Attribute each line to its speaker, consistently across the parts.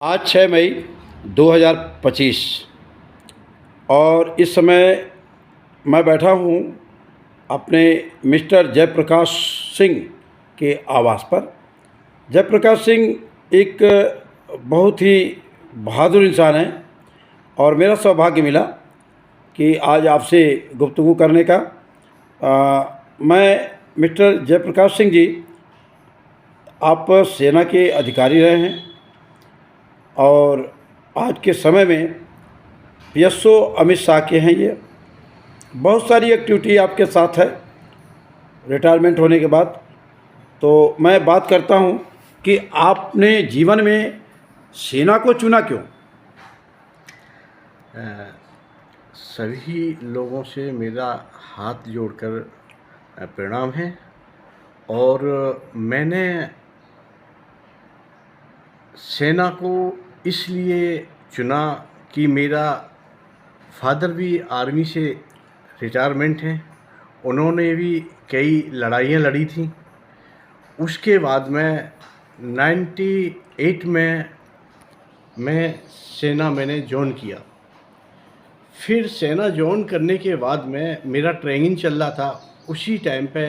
Speaker 1: आज 6 मई 2025 और इस समय मैं बैठा हूँ अपने मिस्टर जयप्रकाश सिंह के आवास पर। जयप्रकाश सिंह एक बहुत ही बहादुर इंसान हैं और मेरा सौभाग्य मिला कि आज आपसे गुफ्तगू करने का। मैं मिस्टर जयप्रकाश सिंह जी, आप सेना के अधिकारी रहे हैं और आज के समय में पीएसओ अमित शाह के हैं। ये बहुत सारी एक्टिविटी आपके साथ है रिटायरमेंट होने के बाद। तो मैं बात करता हूं कि आपने जीवन में सेना को चुना क्यों?
Speaker 2: सभी लोगों से मेरा हाथ जोड़कर प्रणाम है। और मैंने सेना को इसलिए चुना कि मेरा फादर भी आर्मी से रिटायरमेंट हैं। उन्होंने भी कई लड़ाइयाँ लड़ी थी। उसके बाद में 98 में मैं सेना मैंने जॉइन किया। फिर सेना जॉइन करने के बाद में मेरा ट्रेनिंग चल रहा था। उसी टाइम पे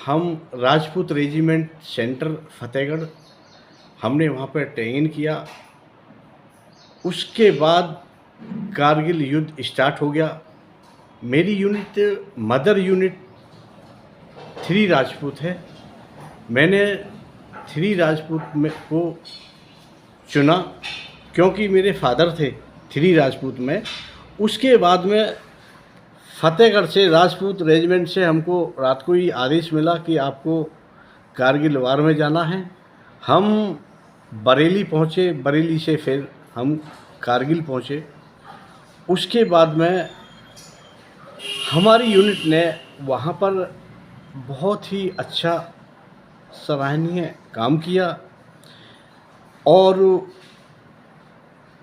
Speaker 2: हम राजपूत रेजिमेंट सेंटर फतेहगढ़ हमने वहाँ पर ट्रेनिंग किया। उसके बाद कारगिल युद्ध स्टार्ट हो गया। मेरी यूनिट मदर यूनिट 3 राजपूत है। मैंने 3 राजपूत में को चुना क्योंकि मेरे फादर थे 3 राजपूत में। उसके बाद में फतेहगढ़ से राजपूत रेजिमेंट से हमको रात को ही आदेश मिला कि आपको कारगिल वार में जाना है। हम बरेली पहुँचे, बरेली से फिर हम कारगिल पहुँचे। उसके बाद में हमारी यूनिट ने वहाँ पर बहुत ही अच्छा सराहनीय काम किया और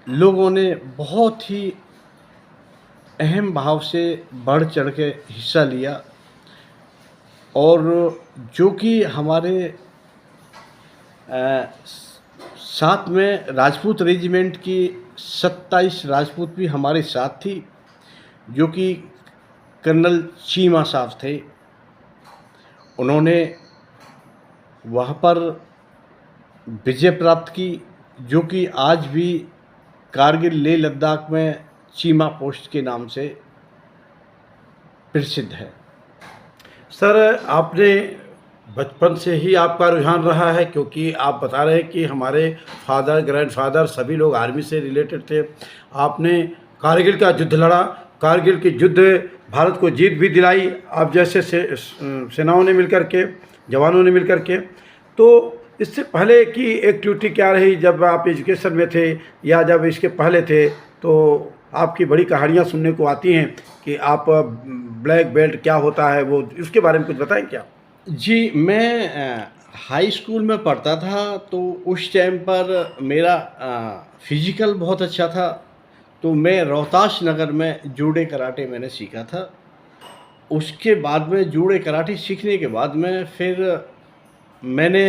Speaker 2: लोगों ने बहुत ही अहम भाव से बढ़ चढ़ के हिस्सा लिया। और जो कि हमारे साथ में राजपूत रेजिमेंट की 27 राजपूत भी हमारे साथ थी, जो कि कर्नल चीमा साहब थे। उन्होंने वहाँ पर विजय प्राप्त की, जो कि आज भी कारगिल लेह लद्दाख में चीमा पोस्ट के नाम से प्रसिद्ध है।
Speaker 1: सर, आपने बचपन से ही आपका रुझान रहा है, क्योंकि आप बता रहे हैं कि हमारे फादर ग्रैंडफादर सभी लोग आर्मी से रिलेटेड थे। आपने कारगिल का युद्ध लड़ा, कारगिल के युद्ध भारत को जीत भी दिलाई आप जैसे सेनाओं ने मिलकर के, जवानों ने मिलकर के। तो इससे पहले की एक्टिविटी क्या रही जब आप एजुकेशन में थे या जब इसके पहले थे? तो आपकी बड़ी कहानियाँ सुनने को आती हैं कि आप ब्लैक बेल्ट क्या होता है वो, इसके बारे में कुछ बताएं क्या?
Speaker 2: जी, मैं हाई स्कूल में पढ़ता था। तो उस टाइम पर मेरा फिजिकल बहुत अच्छा था। तो मैं रोहतास नगर में जूडो कराटे मैंने सीखा था। उसके बाद में जूडो कराटे सीखने के बाद में फिर मैंने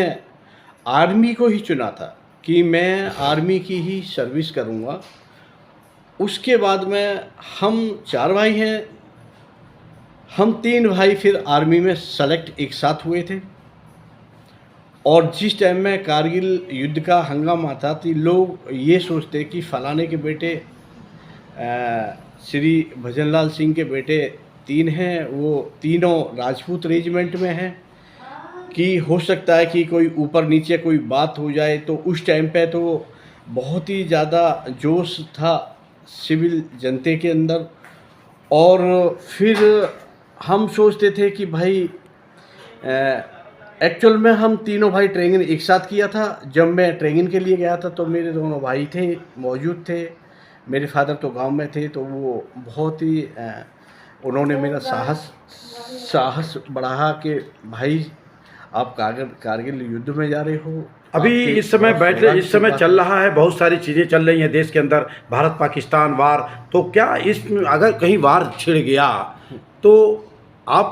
Speaker 2: आर्मी को ही चुना था कि मैं आर्मी की ही सर्विस करूँगा। उसके बाद में हम 4 भाई हैं। हम 3 भाई फिर आर्मी में सेलेक्ट एक साथ हुए थे। और जिस टाइम में कारगिल युद्ध का हंगामा आता थी, लोग ये सोचते कि फलाने के बेटे श्री भजनलाल सिंह के बेटे 3 हैं, वो तीनों राजपूत रेजिमेंट में हैं, कि हो सकता है कि कोई ऊपर नीचे कोई बात हो जाए। तो उस टाइम पे तो बहुत ही ज़्यादा जोश था सिविल जनते के अंदर। और फिर हम सोचते थे कि भाई एक्चुअल में हम तीनों भाई ट्रेनिंग एक साथ किया था। जब मैं ट्रेनिंग के लिए गया था तो मेरे दोनों भाई थे, मौजूद थे। मेरे फादर तो गांव में थे, तो वो बहुत ही उन्होंने मेरा साहस बढ़ाया कि भाई आप कारगिल युद्ध में जा रहे हो।
Speaker 1: अभी इस समय चल रहा है, बहुत सारी चीज़ें चल रही हैं देश के अंदर, भारत पाकिस्तान वार। तो क्या इसमें अगर कहीं वार छिड़ गया तो आप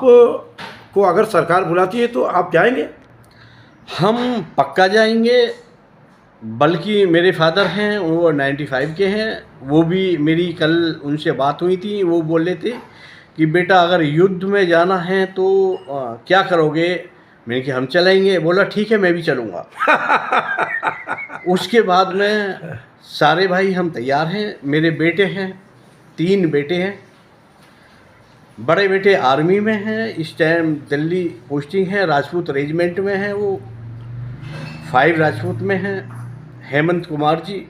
Speaker 1: को अगर सरकार बुलाती है तो आप जाएंगे?
Speaker 2: हम पक्का जाएंगे। बल्कि मेरे फादर हैं वो 95 के हैं। वो भी मेरी कल उनसे बात हुई थी, वो बोल रहे थे कि बेटा अगर युद्ध में जाना है तो क्या करोगे? मैंने कहा हम चलेंगे। बोला ठीक है मैं भी चलूँगा। उसके बाद में सारे भाई हम तैयार हैं। मेरे बेटे हैं, 3 बेटे हैं। बड़े बेटे आर्मी में हैं, इस टाइम दिल्ली पोस्टिंग है, राजपूत रेजिमेंट में हैं वो, 5 राजपूत में हैं, हेमंत कुमार जी।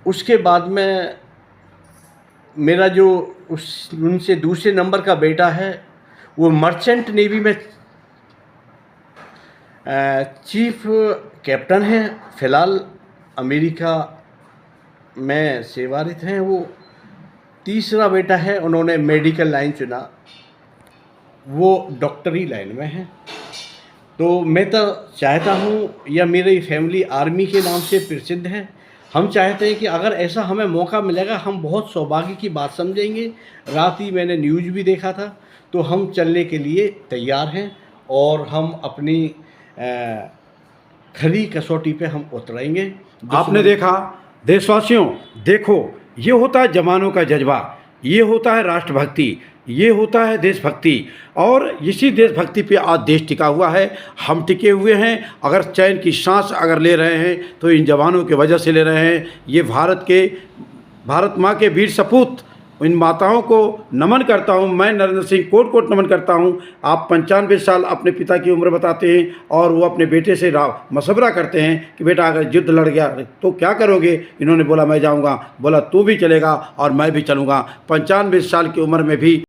Speaker 2: उसके बाद में मेरा जो उनसे दूसरे नंबर का बेटा है वो मर्चेंट नेवी में चीफ कैप्टन है, फ़िलहाल अमेरिका में सेवारत हैं वो। तीसरा बेटा है, उन्होंने मेडिकल लाइन चुना, वो डॉक्टरी लाइन में है। तो मैं तो चाहता हूँ, या मेरी फैमिली आर्मी के नाम से प्रसिद्ध है, हम चाहते हैं कि अगर ऐसा हमें मौका मिलेगा हम बहुत सौभाग्य की बात समझेंगे। रात ही मैंने न्यूज़ भी देखा था, तो हम चलने के लिए तैयार हैं और हम अपनी खरी कसौटी पे हम उतरेंगे।
Speaker 1: आपने देखा देशवासियों, देखो ये होता है जवानों का जज्बा, ये होता है राष्ट्रभक्ति, ये होता है देशभक्ति, और इसी देशभक्ति पे आज देश टिका हुआ है। हम टिके हुए हैं। अगर चैन की सांस अगर ले रहे हैं तो इन जवानों की वजह से ले रहे हैं। ये भारत माँ के वीर सपूत, इन माताओं को नमन करता हूँ मैं, नरेंद्र सिंह कोट कोट नमन करता हूँ। आप 95 साल अपने पिता की उम्र बताते हैं और वो अपने बेटे से मशवरा करते हैं कि बेटा अगर युद्ध लड़ गया तो क्या करोगे? इन्होंने बोला मैं जाऊँगा। बोला तू भी चलेगा और मैं भी चलूँगा। 95 साल की उम्र में भी